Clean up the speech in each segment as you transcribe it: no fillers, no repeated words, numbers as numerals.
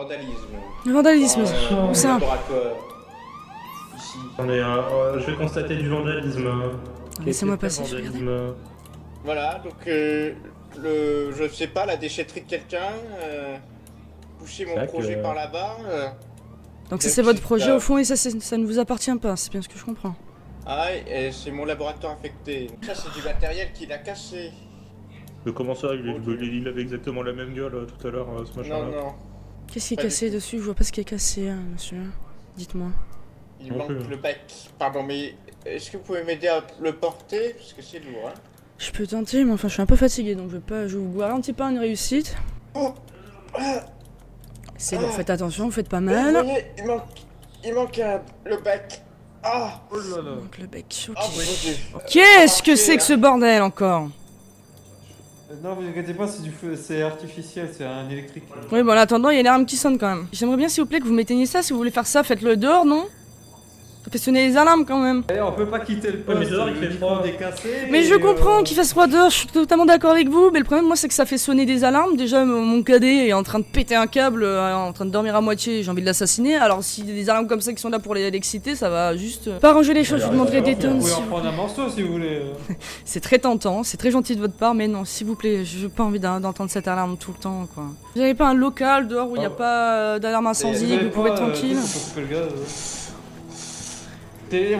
vandalisme. Le vandalisme, Dans où le ça? laboratoire. Ici. Attendez, je vais constater du vandalisme. Laissez-moi Quel passer, je vais regarder. vandalisme Voilà, donc je sais pas, la déchetterie de quelqu'un, pousser mon Tac, projet par là-bas. Donc ça Donc, c'est votre c'est projet ça. au fond et ça ne vous appartient pas, c'est bien ce que je comprends. Ah, et c'est mon laboratoire infecté. Ça, c'est du matériel qu'il a cassé. Comment ça, il avait exactement la même gueule tout à l'heure, ce machin-là. Non, non, Qu'est-ce qui est Pas cassé du tout. dessus? Je vois pas ce qui est cassé, hein, monsieur. Dites-moi. il Non manque plus. le bec. Pardon, mais est-ce que vous pouvez m'aider à le porter? Parce que c'est lourd, hein. Je peux tenter, mais enfin je suis un peu fatigué donc je vous garantis pas une réussite. C'est bon, faites attention, vous faites pas Vous mal. voyez, il manque le bec. Ah, Oh là là. Donc le bec, ok. oh mon Dieu. Qu'est-ce que c'est que ce bordel encore? Non, vous inquiétez pas, c'est du feu, c'est artificiel, c'est un électrique. Oui, bon en attendant, il y a l'alarme qui sonne quand même. J'aimerais bien s'il vous plaît que vous m'éteigniez ça, si vous voulez faire ça, faites-le dehors, non? Ça fait sonner les alarmes quand même. Eh, on peut pas quitter le poste, mais dehors, il fait le froid. micro est cassé. Mais je comprends qu'il fasse froid dehors, je suis totalement d'accord avec vous, mais le problème moi c'est que ça fait sonner des alarmes. Déjà mon cadet est en train de péter un câble, en train de dormir à moitié, j'ai envie de l'assassiner. Alors s'il y a des alarmes comme ça qui sont là pour l'exciter, ça va juste pas arranger les choses, je vous demanderai des Vous tonnes. pouvez s'il en vous prendre un morceau si vous voulez. C'est très tentant, c'est très gentil de votre part, mais non, s'il vous plaît, j'ai pas envie d'entendre cette alarme tout le temps, quoi. Vous avez pas un local dehors où il n'y a Oh. pas d'alarme incendie, avez vous pouvez être pas, tranquille? on peut couper le gaz.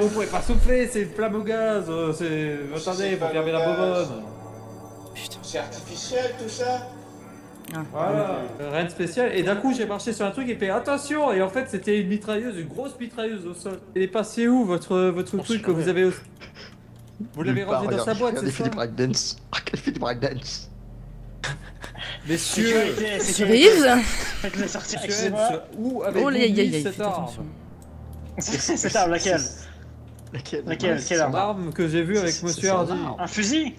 Vous pouvez pas souffler, c'est une flamme au gaz. Attendez, C'est faut pas fermer le la gaz. bobonne. Putain. C'est artificiel tout ça? Voilà, rien de spécial. Et d'un coup, j'ai marché sur un truc et fait attention. Et en fait, c'était une mitrailleuse, une grosse mitrailleuse au sol. Elle est passée où votre truc que vous avez Vous l'avez rangé dans sa boîte, c'est Elle fait ça du breakdance. Elle fait du breakdance. Messieurs, Monsieur Reeves? Faites-le sortir avec monsieur moi. Hens, où avez-vous Oh là, aïe aïe mis aïe, cette faites arme? attention. Cette arme, laquelle? Laquelle? Quelle arme? L'arme que j'ai vue avec monsieur Hardy. Un fusil?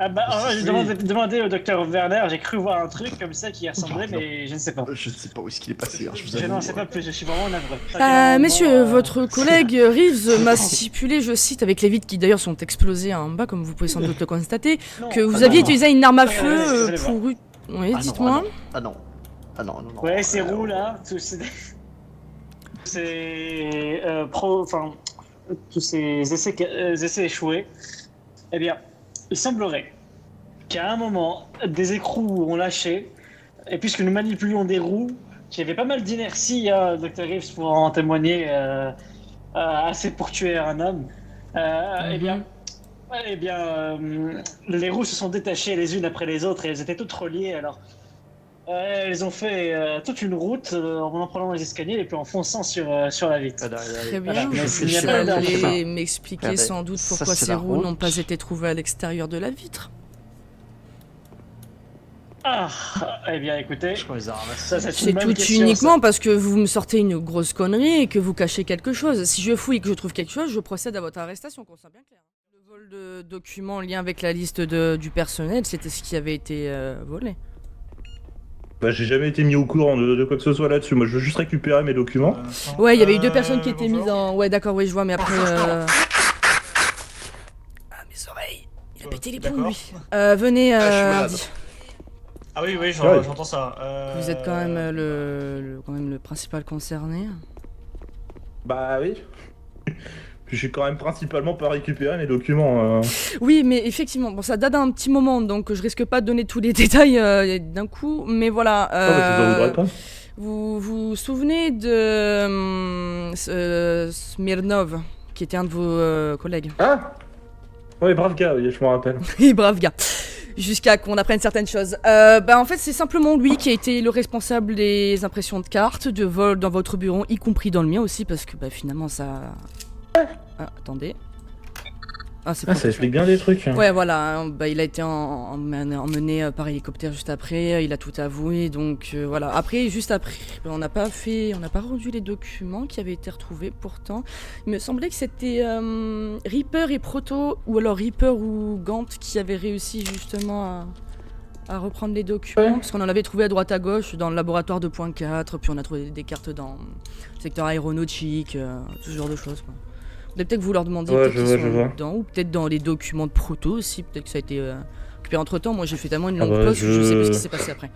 Ah bah, j'ai demandé au docteur Werner, j'ai cru voir un truc comme ça qui y ressemblait, mais je ne sais pas. Je sais pas où est-ce qu'il est passé, hein, je vous Je n'en avoue. sais pas plus, je suis vraiment navré. Messieurs, votre collègue Reeves m'a stipulé, je cite, avec les vitres qui d'ailleurs sont explosées en bas, comme vous pouvez sans doute le constater, que vous aviez utilisé une arme à feu excusez-moi. pour... Oui, Ah non, dites-moi. Ah non. Ah non, non, non. Ouais, ces roues là, tous ces... tous ces essais échoués, eh bien, il semblerait qu'à un moment, des écrous ont lâché, et puisque nous manipulions des roues, qui avaient pas mal d'inertie, Dr. Reeves pour en témoigner, assez pour tuer un homme, eh bien, les roues se sont détachées les unes après les autres et elles étaient toutes reliées. Alors, elles ont fait toute une route en prenant les escaliers et puis en fonçant sur la vitre. Très bien, Voilà, mais vous il n'y a pas d'arme. allez m'expliquer Regardez, sans doute ça, pourquoi c'est ces la roues route. n'ont pas été trouvées à l'extérieur de la vitre. Ah, eh bien, écoutez, Je crois les a ramassés. ça c'est C'est une bonne tout question, uniquement parce que vous me sortez une grosse connerie et que vous cachez quelque chose. Si je fouille et que je trouve quelque chose, je procède à votre arrestation, qu'on soit bien clair. Le vol de documents en lien avec la liste du personnel, c'était ce qui avait été volé. Bah, j'ai jamais été mis au courant de quoi que ce soit là-dessus. Moi, je veux juste récupérer mes documents. Ouais, il y avait eu deux personnes qui étaient mises en... Ouais, d'accord, oui, je vois, mais après... Ah, mes oreilles. Il a pété les plombs, lui. Venez, je suis malade. Hardy. Ah oui, Ouais. j'entends ça. Vous êtes quand même le principal concerné. Bah oui. Je suis quand même principalement pas récupérer mes documents. Oui, mais effectivement, bon, ça date d'un petit moment, donc je risque pas de donner tous les détails d'un coup, mais voilà. Oh, bah, ça vous voudrait pas. Vous vous souvenez de Smirnov, qui était un de vos collègues? Ah ouais, brave gars, oui, je m'en rappelle. Et brave gars. Jusqu'à qu'on apprenne certaines choses. En fait, c'est simplement lui qui a été le responsable des impressions de cartes, de vol dans votre bureau, y compris dans le mien aussi, parce que finalement ça... Ah, attendez. Ah, c'est Ah, ça explique bien des trucs. Ouais, voilà, il a été emmené par hélicoptère juste après, il a tout avoué, donc voilà. Après, juste après, on n'a pas rendu les documents qui avaient été retrouvés pourtant. Il me semblait que c'était Reaper et Proto, ou alors Reaper ou Gant qui avaient réussi justement à reprendre les documents, parce qu'on en avait trouvé à droite à gauche dans le laboratoire 2.4, puis on a trouvé des cartes dans le secteur aéronautique, ce genre de choses, quoi. Peut-être que vous leur demandiez Ouais, peut-être je qu'ils vois, je sont vois. dedans, ou peut-être dans les documents de proto aussi, peut-être que ça a été récupéré entre temps. Moi j'ai fait tellement une Ah longue bah, pause que je sais plus ce qui s'est passé après.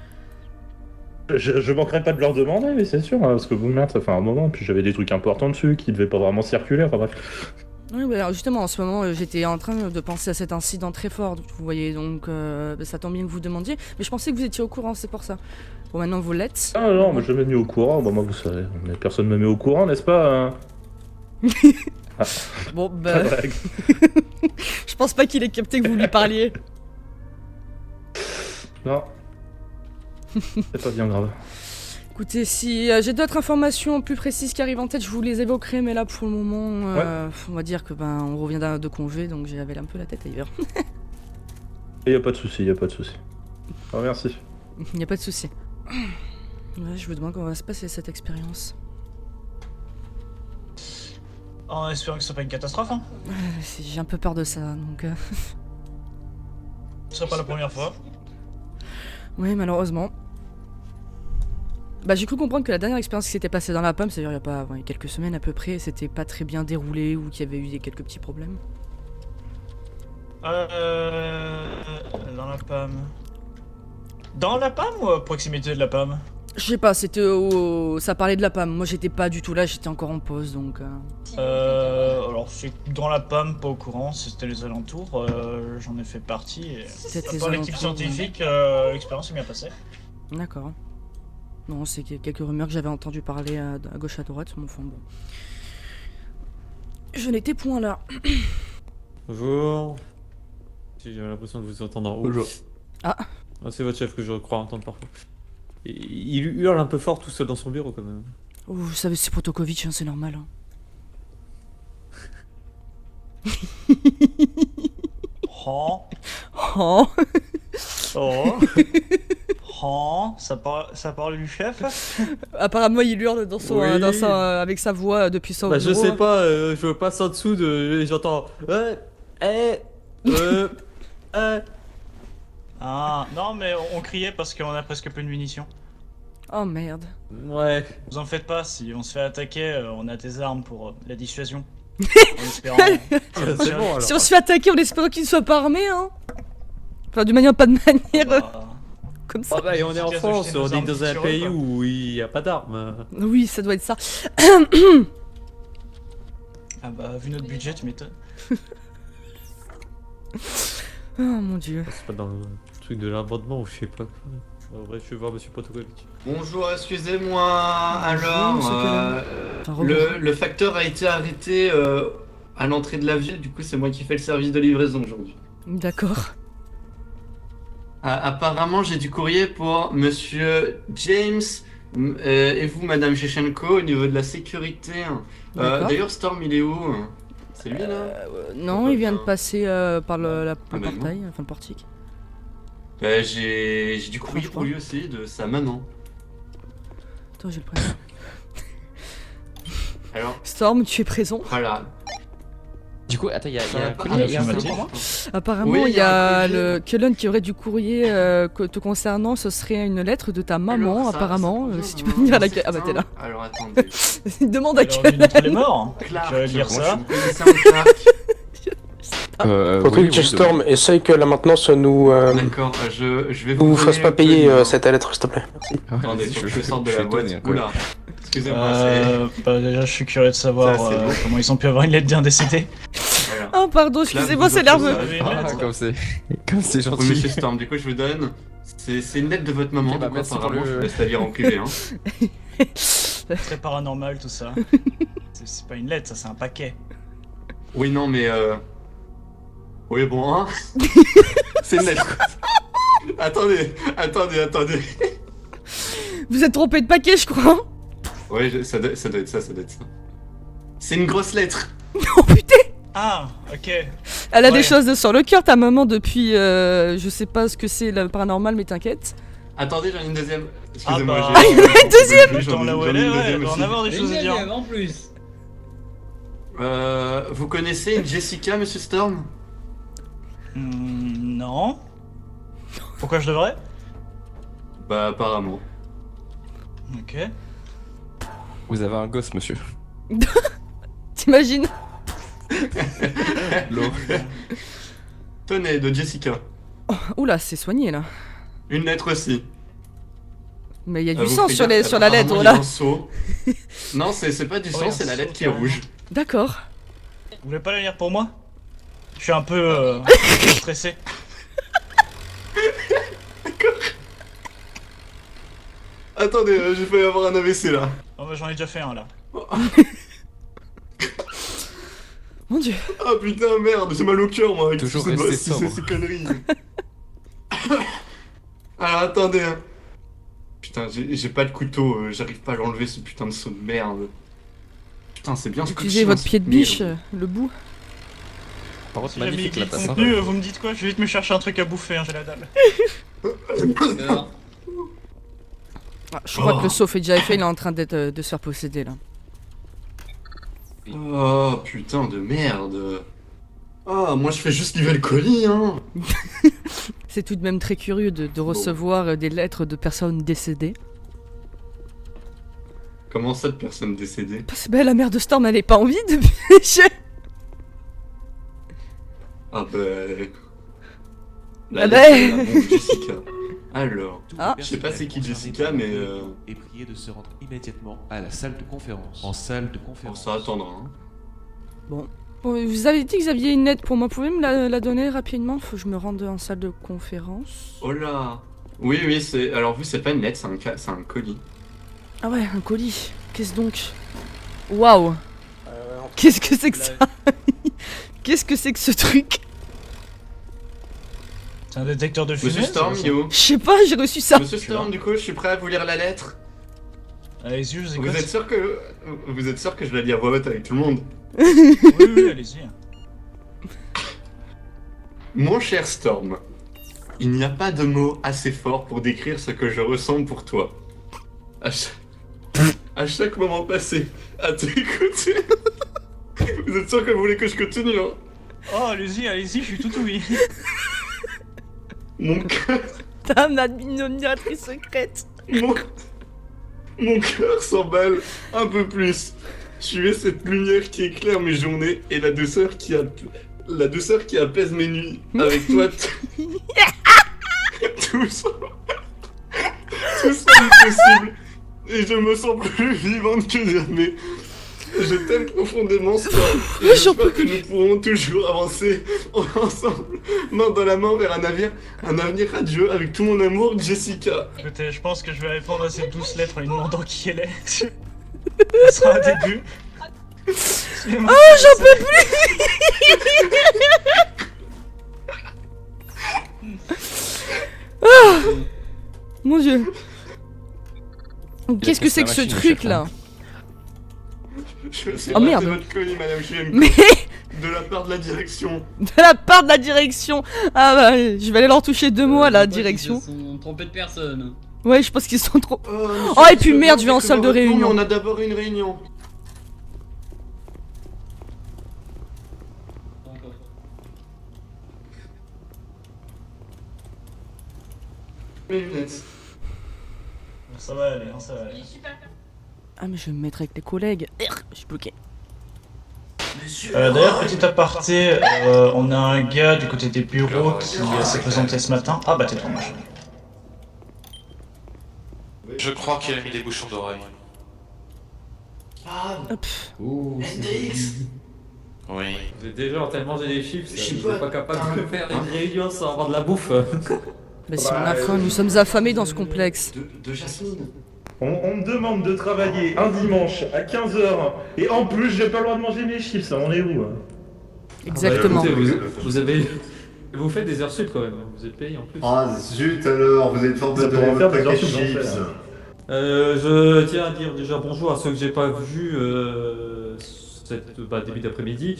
Je manquerai pas de leur demander, mais c'est sûr, hein, parce que vous merde, ça fait un moment, puis j'avais des trucs importants dessus qui devaient pas vraiment circuler, enfin bref. Oui, bah, alors justement, en ce moment, j'étais en train de penser à cet incident très fort, vous voyez, donc ça tombe bien que vous demandiez, mais je pensais que vous étiez au courant, c'est pour ça. Bon, maintenant vous l'êtes. Ah non, mais je m'ai mis au courant, bah moi vous savez, mais personne me met au courant, n'est-ce pas hein. Bon, Pas bah, de règle. je pense pas qu'il ait capté que vous lui parliez. Non. C'est pas bien grave. Écoutez, si j'ai d'autres informations plus précises qui arrivent en tête, je vous les évoquerai, mais là, pour le moment, on va dire que on revient de congé, donc j'avais un peu la tête ailleurs. Y a pas de souci, y a pas de souci. Ah merci. Il n'y a pas de souci. Ouais, je me demande comment va se passer cette expérience. En espérant que ce soit pas une catastrophe, hein. J'ai un peu peur de ça, donc... Ce serait pas la première fois. Oui, malheureusement. Bah, j'ai cru comprendre que la dernière expérience qui s'était passée dans la pomme, c'est-à-dire il y a quelques semaines à peu près, c'était pas très bien déroulé ou qu'il y avait eu quelques petits problèmes. Dans la pomme. Dans la pomme ou à proximité de la pomme? Je sais pas, c'était ça parlait de la pomme. Moi, j'étais pas du tout là, j'étais encore en pause, donc... Alors c'est dans la pomme, pas au courant, c'était les alentours, j'en ai fait partie et... Peut-être les Dans l'équipe alentours, scientifique, l'expérience est bien passée. D'accord. Non, c'est quelques rumeurs que j'avais entendu parler à gauche à droite, mais enfin bon. Je n'étais point là. Bonjour. J'ai l'impression de vous entendre en haut. Bonjour. Ah. C'est votre chef que je crois entendre parfois. Et il hurle un peu fort tout seul dans son bureau quand même. Oh, vous savez, c'est Protokovic, hein, c'est normal. Hein. Oh, Oh. oh, oh, ça parle du chef? Apparemment, il hurle dans son, Oui. avec sa voix depuis son Bah bureau. je sais pas, je passe en dessous de... J'entends... Ah, non mais on criait parce qu'on a presque plus de munitions. Oh merde. Ouais. Vous en faites pas, si on se fait attaquer, on a des armes pour la dissuasion. En espérant... C'est bon alors. Si on se fait attaquer, on espère qu'il ne soit pas armé, hein. Enfin, d'une manière, pas de manière Bah, comme ça. Ah bah et on est en Efficace de France, jeter nos on est armes dans un sur eux, pays quoi. où il n'y a pas d'armes. Oui, ça doit être ça. ah bah vu notre budget, tu m'étonnes. Oh mon dieu. C'est pas dans le truc de l'abondement ou je sais pas quoi. En vrai, je vais voir monsieur Protokovic. Bonjour, excusez-moi. Alors, Bonjour, c'est Enfin, rebonjour. le facteur a été arrêté à l'entrée de la ville, du coup c'est moi qui fais le service de livraison aujourd'hui. D'accord. Apparemment j'ai du courrier pour monsieur James et vous madame Shechenko au niveau de la sécurité. D'accord. D'ailleurs Storm il est où? C'est lui là? Non, il vient de passer par le bah non. portail, enfin le portique. J'ai du courrier pour lui aussi de sa maman. Attends, j'ai le prénom. Alors Storm, tu es présent. voilà. Du coup, attends, il y a un Ah, colis, il y a un affirmatif. colis pour moi. Apparemment, Oui, il y a un courrier. le Cullen qui aurait du courrier te concernant. Ce serait une lettre de ta maman, Alors, ça apparemment. provient Si tu peux d'un venir à la... certain- Ah bah t'es là. Alors attendez. Demande à Alors, Cullen. notre les morts. Clark, Je vais lire moi, ça. je suis connaissant Clark. Faudrait que Storm, essaye que la maintenance nous D'accord, je vais vous fasse donner pas un peu payer de- cette lettre, s'il te plaît. Attendez, faut que je sorte de la boîte. étonné, quoi. Oula, excusez-moi, c'est... Bah déjà, je suis curieux de savoir Ça, c'est bon. comment ils ont pu avoir une lettre d'un décédé. Voilà. Oh pardon, excusez-moi, c'est nerveux. Comme c'est Oui, gentil. monsieur Storm, du coup, je vous donne... C'est une lettre de votre maman, Ok, bah, donc merci pour apparemment, le- je vous laisse la lire en privé, hein. Très paranormal tout ça. C'est pas une lettre, ça c'est un paquet. Oui, non, mais oui, bon, hein. C'est une lettre. Attendez. Vous êtes trompé de paquet, je crois. Ouais, ça doit être ça. C'est une grosse lettre. Oh putain. Ah, ok. Elle a Ouais. des choses sur le cœur, ta maman, depuis... je sais pas ce que c'est, le paranormal, mais t'inquiète. Attendez, j'en ai une deuxième. Excusez-moi, Ah bah, j'ai... il y en a une deuxième. Dans là où elle est, ouais, elle doit en avoir des choses à dire. en plus. Vous connaissez une Jessica, monsieur Storm? Non. Pourquoi je devrais? Bah, apparemment. Ok. Vous avez un gosse, monsieur. T'imagines? Tenez, de Jessica. Oula, c'est soigné, là. Une lettre aussi. Mais il y a Ah, du vous sang faites sur, gaffe, sur la apparemment, lettre, il y a là. un seau. Non, c'est pas du sang, Ouais, c'est un la lettre seau, qui est carrément. rouge. D'accord. Vous voulez pas la lire pour moi? Je suis un peu stressé. Attendez, j'ai failli avoir un AVC là. Oh bah j'en ai déjà fait un là. Mon dieu. Ah putain, merde, j'ai mal au cœur moi avec Toujours toutes rester ces sobre. ces conneries. Alors attendez. Hein. Putain, j'ai pas de couteau, j'arrive pas à l'enlever ce putain de seau de merde. Putain, c'est bien Utilisez scotché, votre hein, pied de cette biche, merde. le bout. Par contre, Si jamais il magnifique la glisse tasse. Hein. contenu, vous me dites quoi? Je vais vite me chercher un truc à bouffer, hein, j'ai la dalle. Ah, je crois Oh. que le saut fait déjà effet, il est en train de se faire posséder là. Oh putain de merde. Ah, moi je fais juste livrer le colis, hein. C'est tout de même très curieux de recevoir des lettres de personnes décédées. Comment ça de personnes décédées? Parce que bah, la mère de Storm, elle est pas en vie depuis. Ah bah... Ah La bah. lettre, la bombe, Jessica. Alors... Ah. Je sais pas c'est qui Jessica, mais Et prier de se rendre immédiatement à la salle de conférence. En salle de Bon, conférence. ça attendra, hein. Bon, vous avez dit que vous aviez une lettre pour moi, pouvez me la donner rapidement? Faut que je me rende en salle de conférence. Oh là. Oui, oui, c'est... Alors vous, c'est pas une lettre, c'est un colis. Ah ouais, un colis. Qu'est-ce donc? Waouh. Qu'est-ce que c'est que ça? Qu'est-ce que c'est que ce truc? C'est un détecteur de fumée? Monsieur Storm, ça yo. Je sais pas, j'ai reçu ça. Monsieur Storm, du coup, je suis prêt à vous lire la lettre. Allez-y, je vous écoute. Vous êtes sûr que je la lis à voix haute avec tout le monde? Oui, oui, allez-y. Mon cher Storm, il n'y a pas de mots assez forts pour décrire ce que je ressens pour toi. À chaque moment passé, à t'écouter. Vous êtes sûr que vous voulez que je continue, hein? Oh, allez-y, je suis tout oui. Mon cœur, T'as une admiratrice secrète. mon cœur s'emballe un peu plus. Suivez cette lumière qui éclaire mes journées et la douceur qui apaise mes nuits. Avec toi, tout semble possible et je me sens plus vivante que jamais. Je t'aime profondément, Storm, et j'espère que nous pourrons toujours avancer ensemble, main dans la main vers un avenir radieux avec tout mon amour, Jessica. Écoutez, je pense que je vais répondre à cette douce lettre en lui demandant qui elle est. Ce sera un début. Oh, j'en peux plus. Ah, mon dieu. Qu'est-ce que c'est que ce truc là? Je sais Oh, pas, merde. c'est votre colis, madame Chienko, Mais de la part de la direction. de la part de la direction. Ah bah, je vais aller leur toucher 2 mots à la direction. Ils se sont trompés de personne. Ouais, je pense qu'ils sont trop... Monsieur, Oh, et puis merde, je vais en salle de non, mais réunion. on a d'abord une réunion. Mes lunettes. Ça va aller, ça va aller. Ah mais je vais me mettre avec les collègues. Je suis bloqué. D'ailleurs, petit aparté, on a un gars du côté des bureaux qui s'est présenté ce matin. Ah bah tais-toi, machin. Je crois qu'il a mis des bouchons d'oreille. Ah, Hop. Hendrix. Oui. Vous êtes déjà en train de manger des chips, Je sais vous n'êtes pas, pas capable t'as de un- faire une réunion sans avoir de la bouffe. Bah si on a faim, nous sommes affamés dans ce complexe. De Jasmine. On me demande de travailler un dimanche à 15h et en plus j'ai pas le droit de manger mes chips, on est où hein? Exactement. Vous faites des heures sup quand même, vous êtes payé en plus. Ah zut alors, vous êtes fort de Ça pourrait donner faire votre des paquet heures de chips. supplémentaires. Je tiens à dire déjà bonjour à ceux que j'ai pas vus début d'après-midi.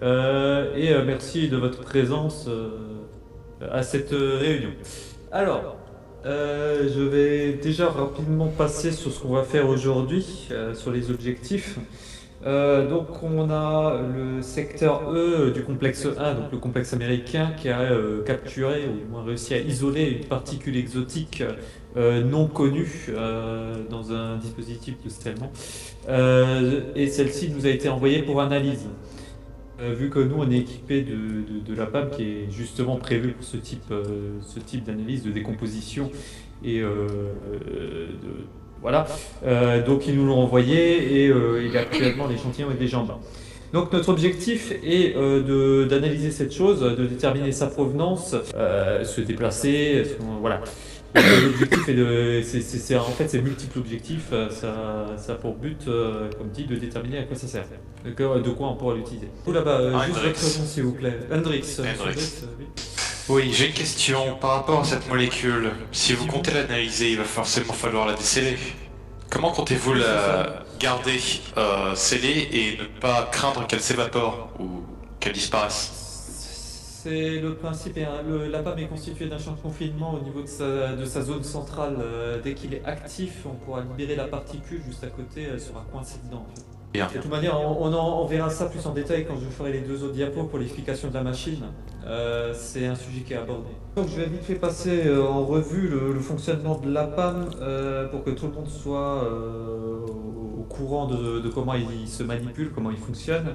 Et merci de votre présence à cette réunion. Alors, je vais déjà rapidement passer sur ce qu'on va faire aujourd'hui, sur les objectifs. Donc on a le secteur E du complexe 1, donc le complexe américain, qui a capturé, ou du moins réussi à isoler une particule exotique non connue dans un dispositif de scellement. Et celle-ci nous a été envoyée pour analyse. Vu que nous on est équipé de la PAM qui est justement prévue pour ce type d'analyse de décomposition et voilà. Donc ils nous l'ont envoyé et il est actuellement l'échantillon est déjà en bas. Donc notre objectif est d'analyser cette chose, de déterminer sa provenance, se déplacer, voilà. L'objectif est c'est multiple objectifs, ça a pour but, comme dit, de déterminer à quoi ça sert, de quoi on pourra l'utiliser. Vous là-bas, juste votre nom s'il vous plaît. Hendrix. Oui. Oui, j'ai une question par rapport à cette molécule. Si vous comptez l'analyser, il va forcément falloir la déceler. Comment comptez-vous la garder scellée et ne pas craindre qu'elle s'évapore ou qu'elle disparaisse? C'est le principe, la PAM est constituée d'un champ de confinement au niveau de sa zone centrale. Dès qu'il est actif, on pourra libérer la particule juste à côté, elle sera coincée dedans. En fait. Bien. De toute manière, on verra ça plus en détail quand je ferai les 2 autres diapos pour l'explication de la machine. C'est un sujet qui est abordé. Donc je vais vite fait passer en revue le fonctionnement de la PAM pour que tout le monde soit au courant de comment il se manipule, comment il fonctionne.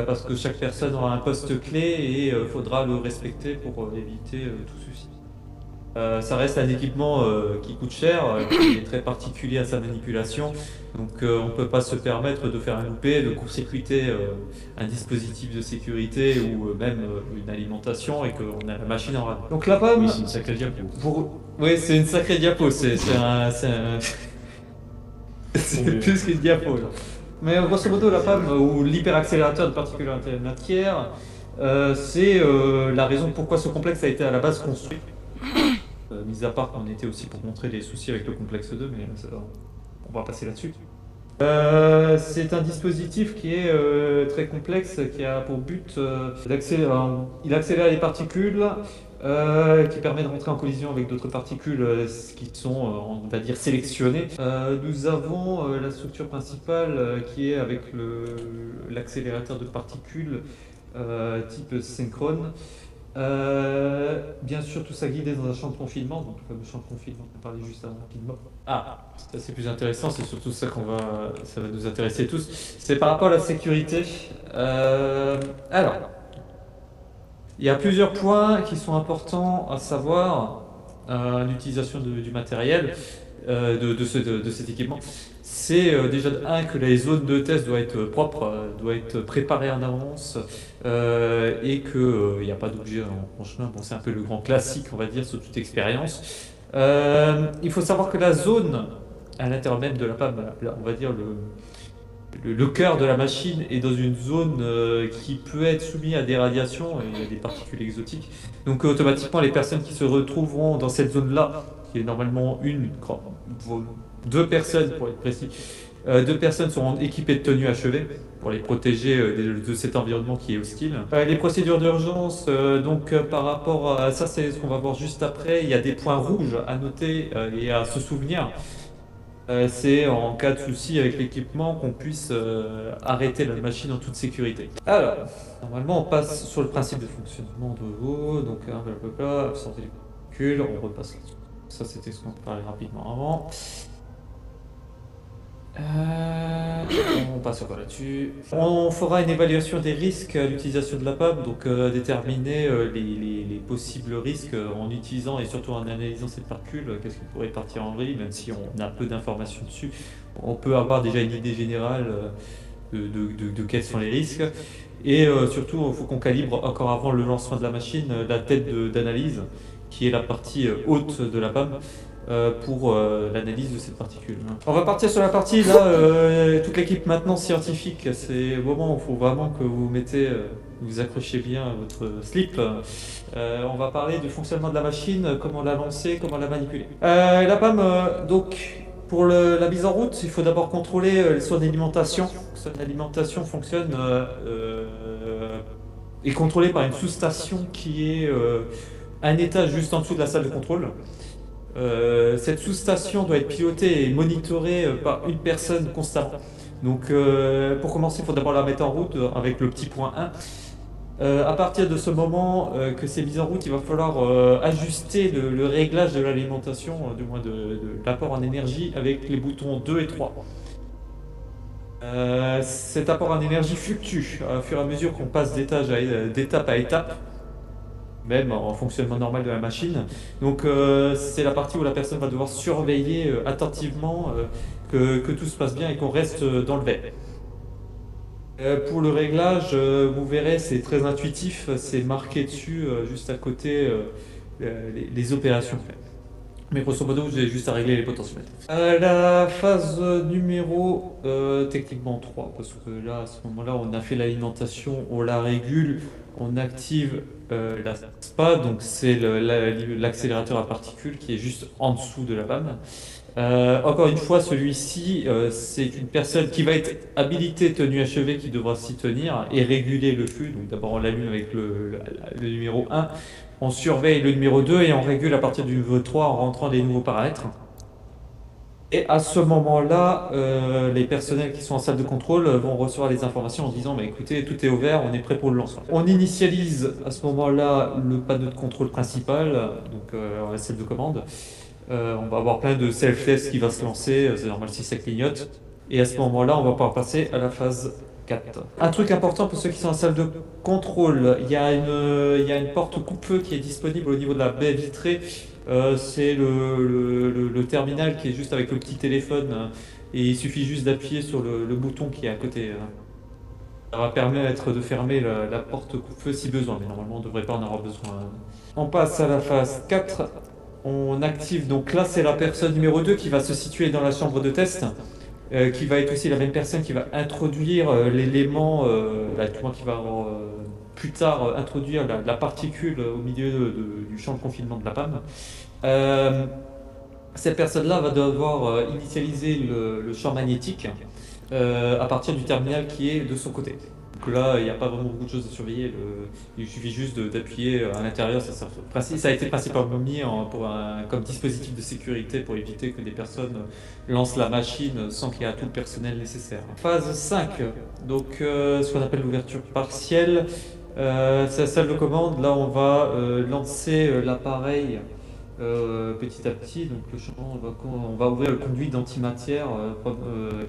Parce que chaque personne aura un poste clé et il faudra le respecter pour éviter tout souci. Ça reste un équipement qui coûte cher, qui est très particulier à sa manipulation, donc on ne peut pas se permettre de faire un loupé, de court-circuiter un dispositif de sécurité ou même une alimentation et qu'on a la machine en rade. Donc la PAM... Oui, c'est une sacrée diapo. Oui, c'est une sacrée diapo, c'est plus qu'une diapo. Là. Mais grosso modo, la PAM, ou l'hyperaccélérateur de particules intermatières, c'est la raison pourquoi ce complexe a été à la base construit. Mis à part qu'on était aussi pour montrer les soucis avec le complexe 2, mais ça, on va passer là-dessus. C'est un dispositif qui est très complexe, qui a pour but d'accélérer. Il accélère les particules, qui permet de rentrer en collision avec d'autres particules qui sont, on va dire, sélectionnées. Nous avons la structure principale qui est avec l'accélérateur de particules type synchrone. Bien sûr, tout ça guidé dans un champ de confinement, donc le fameux champ de confinement qu'on parlait juste avant rapidement. Ça c'est plus intéressant, c'est surtout ça ça va nous intéresser tous. C'est par rapport à la sécurité. Alors, il y a plusieurs points qui sont importants à savoir l'utilisation du matériel de cet équipement. C'est déjà que les zones de test doivent être propres, doivent être préparées en avance et qu'il n'y a pas d'objet en chemin. Bon, c'est un peu le grand classique, on va dire, sur toute expérience. Il faut savoir que la zone à l'intérieur même de la PAM, on va dire le cœur de la machine est dans une zone qui peut être soumise à des radiations et à des particules exotiques. Donc automatiquement, les personnes qui se retrouveront dans cette zone-là, qui est normalement deux personnes pour être précis, 2 personnes seront équipées de tenues HEV pour les protéger de cet environnement qui est hostile. Les procédures d'urgence, par rapport à ça, c'est ce qu'on va voir juste après. Il y a des points rouges à noter et à se souvenir. C'est en cas de souci avec l'équipement qu'on puisse arrêter la machine en toute sécurité. Alors, normalement on passe sur le principe de fonctionnement de haut, donc blablabla, absenter les particules, on repasse là-dessus. Ça c'était ce qu'on parlait rapidement avant. On passe encore là-dessus. On fera une évaluation des risques à l'utilisation de la PAM, donc déterminer les possibles risques en utilisant et surtout en analysant cette particule, qu'est-ce qui pourrait partir en vrille, même si on a peu d'informations dessus. On peut avoir déjà une idée générale de quels sont les risques. Et surtout, il faut qu'on calibre encore avant le lancement de la machine la tête d'analyse, qui est la partie haute de la PAM. Pour l'analyse de cette particule. On va partir sur la partie là, toute l'équipe maintenant scientifique, c'est au moment où il faut vraiment que vous accrochez bien à votre slip. On va parler du fonctionnement de la machine, comment la lancer, comment la manipuler. La PAM, donc pour la mise en route, il faut d'abord contrôler son alimentation. Son alimentation fonctionne est contrôlée par une sous-station qui est un étage juste en dessous de la salle de contrôle. Cette sous-station doit être pilotée et monitorée par une personne constamment. Donc pour commencer, il faut d'abord la mettre en route avec le petit point 1. À partir de ce moment que c'est mis en route, il va falloir ajuster le réglage de l'alimentation, du moins de l'apport en énergie, avec les boutons 2 et 3. Cet apport en énergie fluctue au fur et à mesure qu'on passe d'étape à étape, même en fonctionnement normal de la machine. Donc c'est la partie où la personne va devoir surveiller attentivement que tout se passe bien et qu'on reste dans le vert. Pour le réglage, vous verrez, c'est très intuitif, c'est marqué dessus juste à côté les opérations. Mais grosso modo, vous avez juste à régler les potentiomètres. La phase numéro techniquement 3, parce que là, à ce moment-là, on a fait l'alimentation, on la régule, on active la SPA, donc c'est l'accélérateur à particules qui est juste en dessous de la panne. Encore une fois, celui-ci, c'est une personne qui va être habilitée tenue achevée qui devra s'y tenir et réguler le flux. Donc d'abord on l'allume avec le numéro 1, on surveille le numéro 2 et on régule à partir du niveau 3 en rentrant des nouveaux paramètres. Et à ce moment-là, les personnels qui sont en salle de contrôle vont recevoir les informations en disant bah, écoutez, tout est au vert, on est prêt pour le lancement. On initialise à ce moment-là le panneau de contrôle principal, donc la salle de commande. On va avoir plein de self-test qui va se lancer, c'est normal si ça clignote. Et à ce moment-là, on va pouvoir passer à la phase 4. Un truc important pour ceux qui sont en salle de contrôle, il y a une porte coupe-feu qui est disponible au niveau de la baie vitrée. C'est le terminal qui est juste avec le petit téléphone et il suffit juste d'appuyer sur le bouton qui est à côté. Ça va permettre de fermer la porte coupe-feu si besoin, mais normalement on ne devrait pas en avoir besoin. On passe à la phase 4. On active, donc là c'est la personne numéro 2 qui va se situer dans la chambre de test, qui va être aussi la même personne qui va introduire l'élément, qui va plus tard introduire la particule au milieu du champ de confinement de la panne. Cette personne-là va devoir initialiser le champ magnétique à partir du terminal qui est de son côté. Donc là, il n'y a pas vraiment beaucoup de choses à surveiller. Il suffit juste d'appuyer à l'intérieur. Ça a été principalement mis comme dispositif de sécurité pour éviter que des personnes lancent la machine sans qu'il y ait tout le personnel nécessaire. Phase 5, donc ce qu'on appelle l'ouverture partielle. C'est la salle de commande. Là, on va lancer l'appareil petit à petit. Donc le champ, on va ouvrir le conduit d'antimatière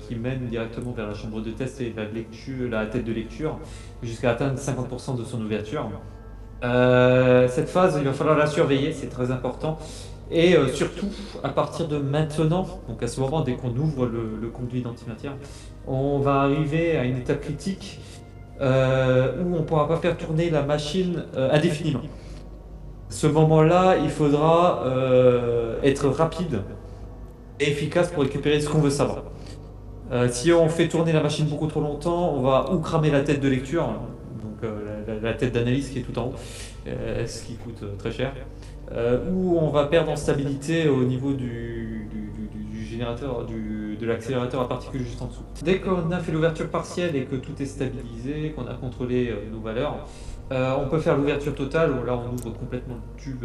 qui mène directement vers la chambre de test et la tête de lecture jusqu'à atteindre 50% de son ouverture. Cette phase, il va falloir la surveiller, c'est très important. Et surtout, à partir de maintenant, donc à ce moment, dès qu'on ouvre le conduit d'antimatière, on va arriver à une étape critique où on ne pourra pas faire tourner la machine indéfiniment. Ce moment-là, il faudra être rapide et efficace pour récupérer ce qu'on veut savoir. Si on fait tourner la machine beaucoup trop longtemps, on va ou cramer la tête de lecture, donc la tête d'analyse qui est tout en haut, ce qui coûte très cher, ou on va perdre en stabilité au niveau du générateur, de l'accélérateur à particules juste en dessous. Dès qu'on a fait l'ouverture partielle et que tout est stabilisé, qu'on a contrôlé nos valeurs, on peut faire l'ouverture totale où là on ouvre complètement le tube,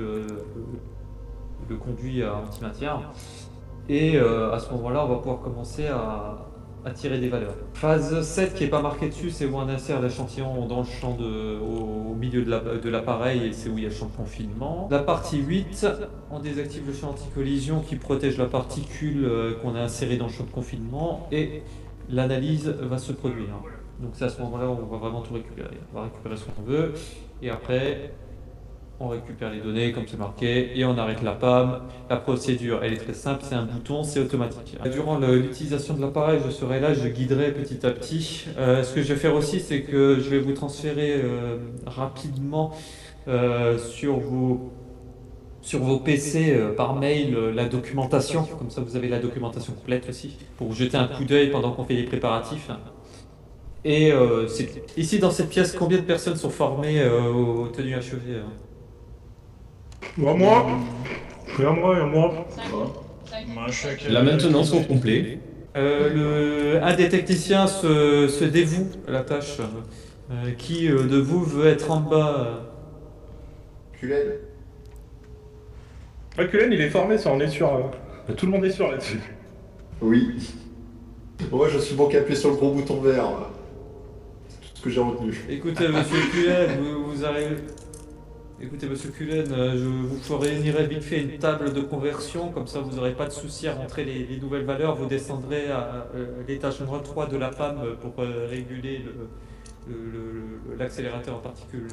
le conduit à antimatière. Et à ce moment-là, on va pouvoir commencer à tirer des valeurs. Phase 7 qui n'est pas marquée dessus, c'est où on insère l'échantillon dans le champ au milieu de l'appareil et c'est où il y a le champ de confinement. La partie 8, on désactive le champ anti-collision qui protège la particule qu'on a insérée dans le champ de confinement et l'analyse va se produire. Donc c'est à ce moment-là où on va vraiment tout récupérer. On va récupérer ce qu'on veut et après on récupère les données comme c'est marqué et on arrête la PAM. La procédure elle est très simple, c'est un bouton, c'est automatique. Durant l'utilisation de l'appareil, je serai là, je guiderai petit à petit. Ce que je vais faire aussi, c'est que je vais vous transférer rapidement sur vos PC par mail la documentation. Comme ça vous avez la documentation complète aussi pour jeter un coup d'œil pendant qu'on fait les préparatifs. Et ici dans cette pièce, combien de personnes sont formées aux tenues achevées Moi. La maintenance au complet. Un des techniciens se dévoue à la tâche. Qui de vous veut être en bas Cullen. Cullen, il est formé, ça, on est sûr. Tout le monde est sûr là-dessus. Oui. Moi, je suis bon qu'à appuyer sur le gros bouton vert. C'est tout ce que j'ai retenu. Écoutez, monsieur Cullen, vous arrivez. Écoutez, monsieur Cullen, je vous réunirai vite fait une table de conversion, comme ça vous n'aurez pas de souci à rentrer les nouvelles valeurs. Vous descendrez à l'étage -3 de la PAM pour réguler l'accélérateur en particules.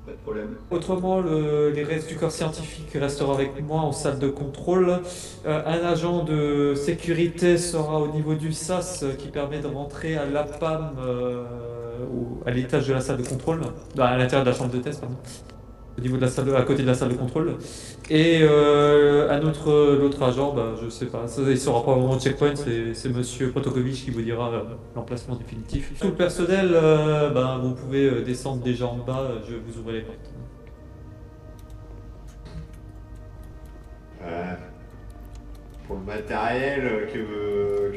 Pas de problème. Autrement, les restes du corps scientifique resteront avec moi en salle de contrôle. Un agent de sécurité sera au niveau du SAS qui permet de rentrer à la PAM, à l'étage de la salle de contrôle, à l'intérieur de la chambre de test, pardon. Au niveau de la salle, à côté de la salle de contrôle. Et l'autre agent, je sais pas, ça, il sera pas au moment de checkpoint, c'est monsieur Protokovic qui vous dira l'emplacement définitif. Tout le personnel, vous pouvez descendre déjà en bas, je vais vous ouvrir les portes. Pour le matériel que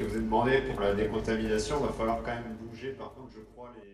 vous avez demandé pour la décontamination, va falloir quand même bouger par contre je crois les...